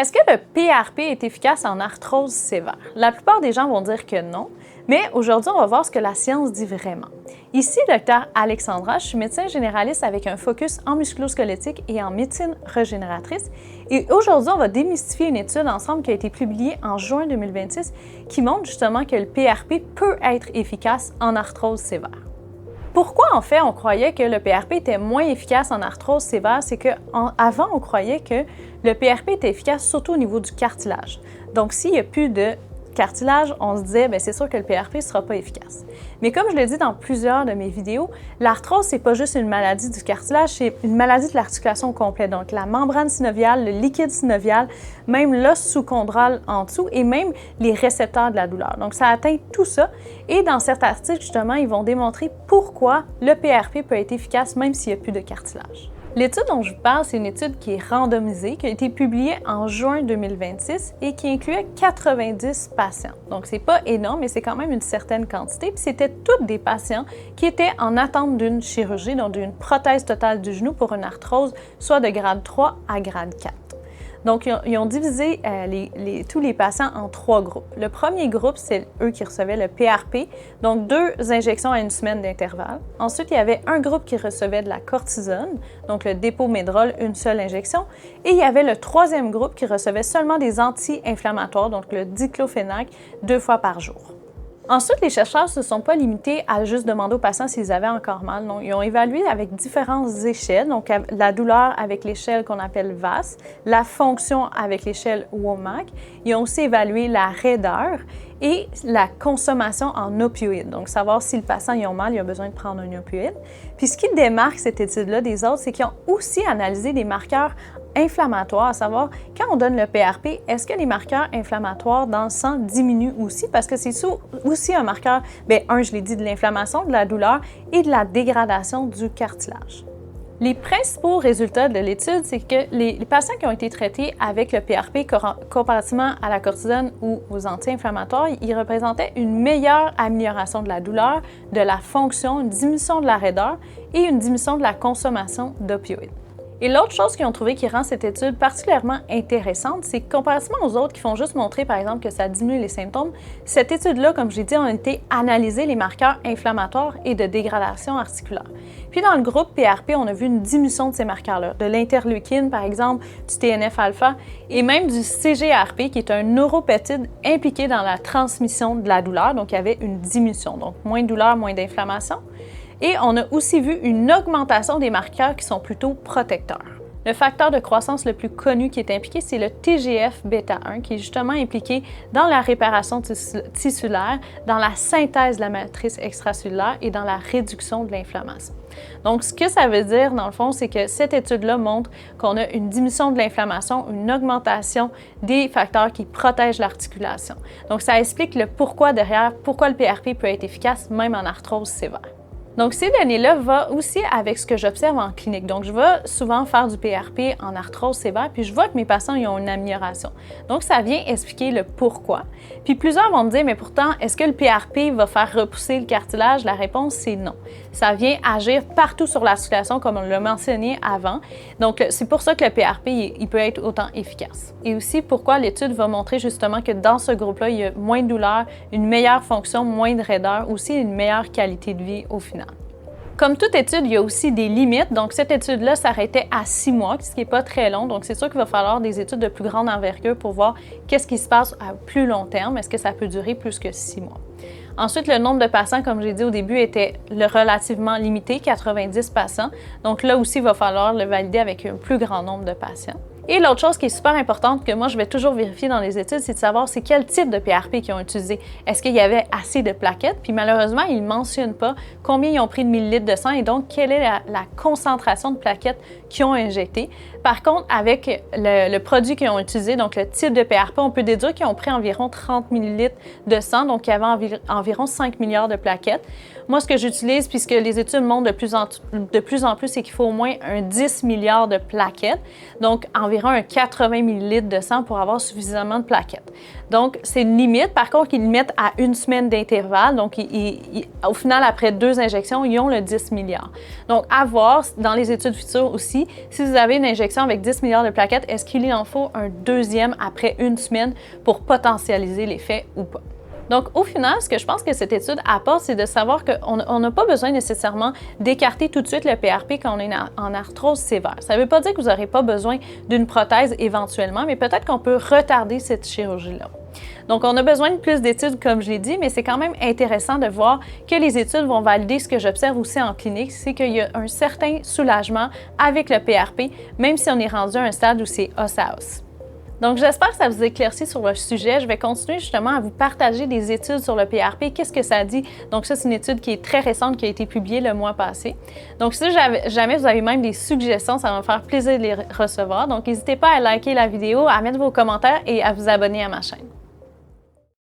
Est-ce que le PRP est efficace en arthrose sévère? La plupart des gens vont dire que non, mais aujourd'hui, on va voir ce que la science dit vraiment. Ici, Dr Alexandra, je suis médecin généraliste avec un focus en musculo-squelettique et en médecine régénératrice. Et aujourd'hui, on va démystifier une étude ensemble qui a été publiée en juin 2026 qui montre justement que le PRP peut être efficace en arthrose sévère. Pourquoi, en fait, on croyait que le PRP était moins efficace en arthrose sévère? C'est qu'avant, on croyait que le PRP était efficace surtout au niveau du cartilage. Donc, s'il n'y a plus de cartilage, on se disait, bien, c'est sûr que le PRP ne sera pas efficace. Mais comme je l'ai dit dans plusieurs de mes vidéos, l'arthrose, ce n'est pas juste une maladie du cartilage, c'est une maladie de l'articulation complète. Donc, la membrane synoviale, le liquide synovial, même l'os sous-chondral en dessous et même les récepteurs de la douleur. Donc, ça atteint tout ça. Et dans certains articles, justement, ils vont démontrer pourquoi le PRP peut être efficace même s'il n'y a plus de cartilage. L'étude dont je vous parle, c'est une étude qui est randomisée, qui a été publiée en juin 2026 et qui incluait 90 patients. Donc, c'est pas énorme, mais c'est quand même une certaine quantité. Puis, c'était toutes des patients qui étaient en attente d'une chirurgie, donc d'une prothèse totale du genou pour une arthrose, soit de grade 3 à grade 4. Donc, ils ont divisé tous les patients en 3 groupes. Le premier groupe, c'est eux qui recevaient le PRP, donc 2 injections à une semaine d'intervalle. Ensuite, il y avait un groupe qui recevait de la cortisone, donc le dépôt-médrol, une seule injection. Et il y avait le troisième groupe qui recevait seulement des anti-inflammatoires, donc le diclofénac, 2 fois par jour. Ensuite, les chercheurs ne se sont pas limités à juste demander aux patients s'ils avaient encore mal. Non, ils ont évalué avec différentes échelles, donc la douleur avec l'échelle qu'on appelle VAS, la fonction avec l'échelle WOMAC. Ils ont aussi évalué la raideur et la consommation en opioïdes, donc savoir si le patient il a mal, il a besoin de prendre un opioïde. Puis ce qui démarque cette étude-là des autres, c'est qu'ils ont aussi analysé des marqueurs inflammatoires, à savoir, quand on donne le PRP, est-ce que les marqueurs inflammatoires dans le sang diminuent aussi? Parce que c'est aussi un marqueur, bien, je l'ai dit, de l'inflammation, de la douleur et de la dégradation du cartilage. Les principaux résultats de l'étude, c'est que les patients qui ont été traités avec le PRP comparativement à la cortisone ou aux anti-inflammatoires, ils représentaient une meilleure amélioration de la douleur, de la fonction, une diminution de la raideur et une diminution de la consommation d'opioïdes. Et l'autre chose qu'ils ont trouvé qui rend cette étude particulièrement intéressante, c'est que comparativement aux autres qui font juste montrer, par exemple, que ça diminue les symptômes, cette étude-là, comme j'ai dit, a été analysé les marqueurs inflammatoires et de dégradation articulaire. Puis dans le groupe PRP, on a vu une diminution de ces marqueurs-là, de l'interleukine, par exemple, du TNF-alpha et même du CGRP, qui est un neuropeptide impliqué dans la transmission de la douleur. Donc, il y avait une diminution, donc moins de douleur, moins d'inflammation. Et on a aussi vu une augmentation des marqueurs qui sont plutôt protecteurs. Le facteur de croissance le plus connu qui est impliqué, c'est le TGF-bêta1, qui est justement impliqué dans la réparation tissulaire, dans la synthèse de la matrice extracellulaire et dans la réduction de l'inflammation. Donc, ce que ça veut dire, dans le fond, c'est que cette étude-là montre qu'on a une diminution de l'inflammation, une augmentation des facteurs qui protègent l'articulation. Donc, ça explique le pourquoi derrière, pourquoi le PRP peut être efficace même en arthrose sévère. Donc, ces données-là vont aussi avec ce que j'observe en clinique. Donc, je vais souvent faire du PRP en arthrose sévère, puis je vois que mes patients ils ont une amélioration. Donc, ça vient expliquer le pourquoi. Puis, plusieurs vont me dire, mais pourtant, est-ce que le PRP va faire repousser le cartilage? La réponse, c'est non. Ça vient agir partout sur l'articulation, comme on l'a mentionné avant. Donc, c'est pour ça que le PRP, il peut être autant efficace. Et aussi, pourquoi l'étude va montrer justement que dans ce groupe-là, il y a moins de douleur, une meilleure fonction, moins de raideur, aussi une meilleure qualité de vie au final. Comme toute étude, il y a aussi des limites. Donc, cette étude-là s'arrêtait à 6 mois, ce qui n'est pas très long. Donc, c'est sûr qu'il va falloir des études de plus grande envergure pour voir qu'est-ce qui se passe à plus long terme. Est-ce que ça peut durer plus que 6 mois? Ensuite, le nombre de patients, comme j'ai dit au début, était relativement limité, 90 patients. Donc, là aussi, il va falloir le valider avec un plus grand nombre de patients. Et l'autre chose qui est super importante que moi, je vais toujours vérifier dans les études, c'est de savoir c'est quel type de PRP qu'ils ont utilisé. Est-ce qu'il y avait assez de plaquettes? Puis malheureusement, ils ne mentionnent pas combien ils ont pris de millilitres de sang et donc quelle est la concentration de plaquettes qu'ils ont injectées. Par contre, avec le produit qu'ils ont utilisé, donc le type de PRP, on peut déduire qu'ils ont pris environ 30 millilitres de sang, donc il y avait environ 5 milliards de plaquettes. Moi, ce que j'utilise, puisque les études montrent de plus en plus, c'est qu'il faut au moins un 10 milliards de plaquettes, donc environ un 80 ml de sang pour avoir suffisamment de plaquettes. Donc, c'est une limite. Par contre, ils le mettent à une semaine d'intervalle. Donc, au final, après 2 injections, ils ont le 10 milliards. Donc, à voir dans les études futures aussi, si vous avez une injection avec 10 milliards de plaquettes, est-ce qu'il en faut un deuxième après une semaine pour potentialiser l'effet ou pas? Donc, au final, ce que je pense que cette étude apporte, c'est de savoir qu'on n'a pas besoin nécessairement d'écarter tout de suite le PRP quand on est en arthrose sévère. Ça ne veut pas dire que vous n'aurez pas besoin d'une prothèse éventuellement, mais peut-être qu'on peut retarder cette chirurgie-là. Donc, on a besoin de plus d'études, comme je l'ai dit, mais c'est quand même intéressant de voir que les études vont valider ce que j'observe aussi en clinique, c'est qu'il y a un certain soulagement avec le PRP, même si on est rendu à un stade où c'est os à os. Donc, j'espère que ça vous éclaircit sur le sujet. Je vais continuer justement à vous partager des études sur le PRP. Qu'est-ce que ça dit? Donc, ça, c'est une étude qui est très récente, qui a été publiée le mois passé. Donc, si jamais vous avez même des suggestions, ça va me faire plaisir de les recevoir. Donc, n'hésitez pas à liker la vidéo, à mettre vos commentaires et à vous abonner à ma chaîne.